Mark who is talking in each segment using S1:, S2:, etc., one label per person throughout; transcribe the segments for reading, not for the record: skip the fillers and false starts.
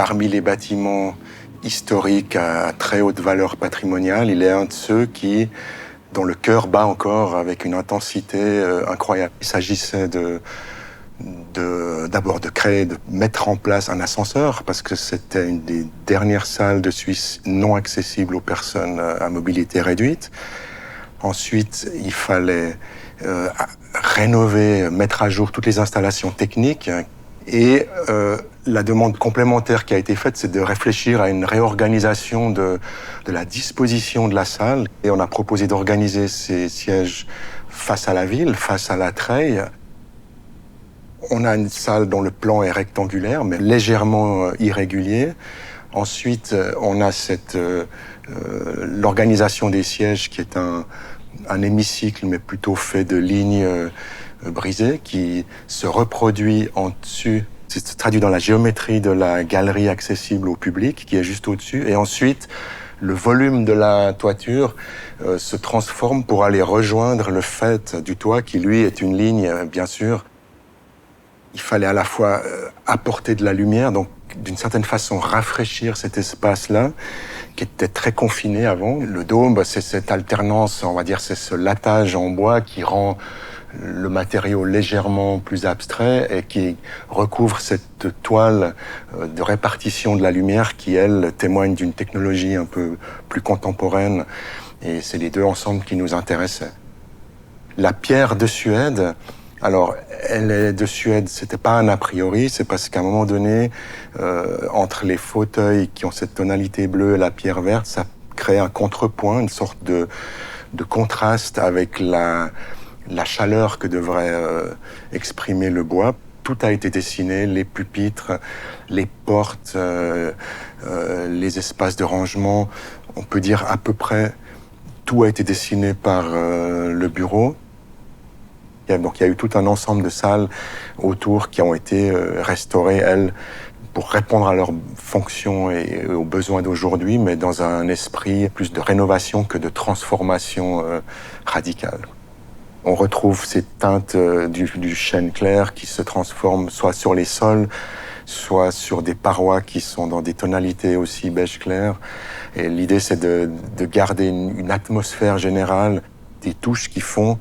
S1: parmi les bâtiments historiques à très haute valeur patrimoniale, il est un de ceux dont le cœur bat encore avec une intensité incroyable. Il s'agissait d'abord de mettre en place un ascenseur, parce que c'était une des dernières salles de Suisse non accessibles aux personnes à mobilité réduite. Ensuite, il fallait rénover, mettre à jour toutes les installations techniques. Et la demande complémentaire qui a été faite, c'est de réfléchir à une réorganisation de la disposition de la salle. Et on a proposé d'organiser ces sièges face à la ville, face à la Treille. On a une salle dont le plan est rectangulaire, mais légèrement irrégulier. Ensuite, on a l'organisation des sièges qui est un hémicycle, mais plutôt fait de lignes brisées, qui se reproduit en dessus. C'est traduit dans la géométrie de la galerie accessible au public, qui est juste au-dessus. Et ensuite, le volume de la toiture se transforme pour aller rejoindre le faîte du toit, qui lui est une ligne, bien sûr. Il fallait à la fois apporter de la lumière, donc d'une certaine façon rafraîchir cet espace-là, qui était très confiné avant. Le dôme, c'est cette alternance, on va dire, c'est ce lattage en bois qui rend le matériau légèrement plus abstrait et qui recouvre cette toile de répartition de la lumière qui, elle, témoigne d'une technologie un peu plus contemporaine. Et c'est les deux ensemble qui nous intéressaient. La pierre de Suède, alors, elle est de Suède, c'était pas un a priori, c'est parce qu'à un moment donné, entre les fauteuils qui ont cette tonalité bleue et la pierre verte, ça crée un contrepoint, une sorte de contraste avec la chaleur que devrait exprimer le bois. Tout a été dessiné, les pupitres, les portes, les espaces de rangement. On peut dire à peu près tout a été dessiné par le bureau. Donc il y a eu tout un ensemble de salles autour qui ont été restaurées, elles, pour répondre à leurs fonctions et aux besoins d'aujourd'hui, mais dans un esprit plus de rénovation que de transformation radicale. On retrouve ces teintes du chêne clair qui se transforment soit sur les sols, soit sur des parois qui sont dans des tonalités aussi beige clair. Et l'idée, c'est de garder une atmosphère générale, des touches qui font,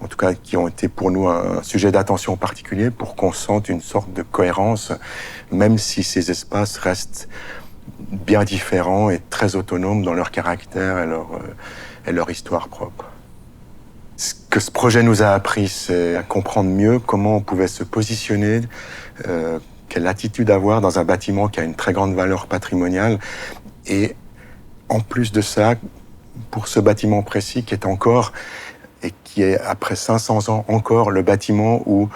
S1: en tout cas qui ont été pour nous un sujet d'attention particulier pour qu'on sente une sorte de cohérence, même si ces espaces restent bien différents et très autonomes dans leur caractère et leur histoire propre. Ce que ce projet nous a appris, c'est à comprendre mieux comment on pouvait se positionner, quelle attitude avoir dans un bâtiment qui a une très grande valeur patrimoniale. Et en plus de ça, pour ce bâtiment précis qui est encore, et qui est, après 500 ans, encore le bâtiment où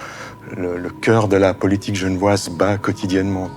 S1: le cœur de la politique genevoise bat quotidiennement.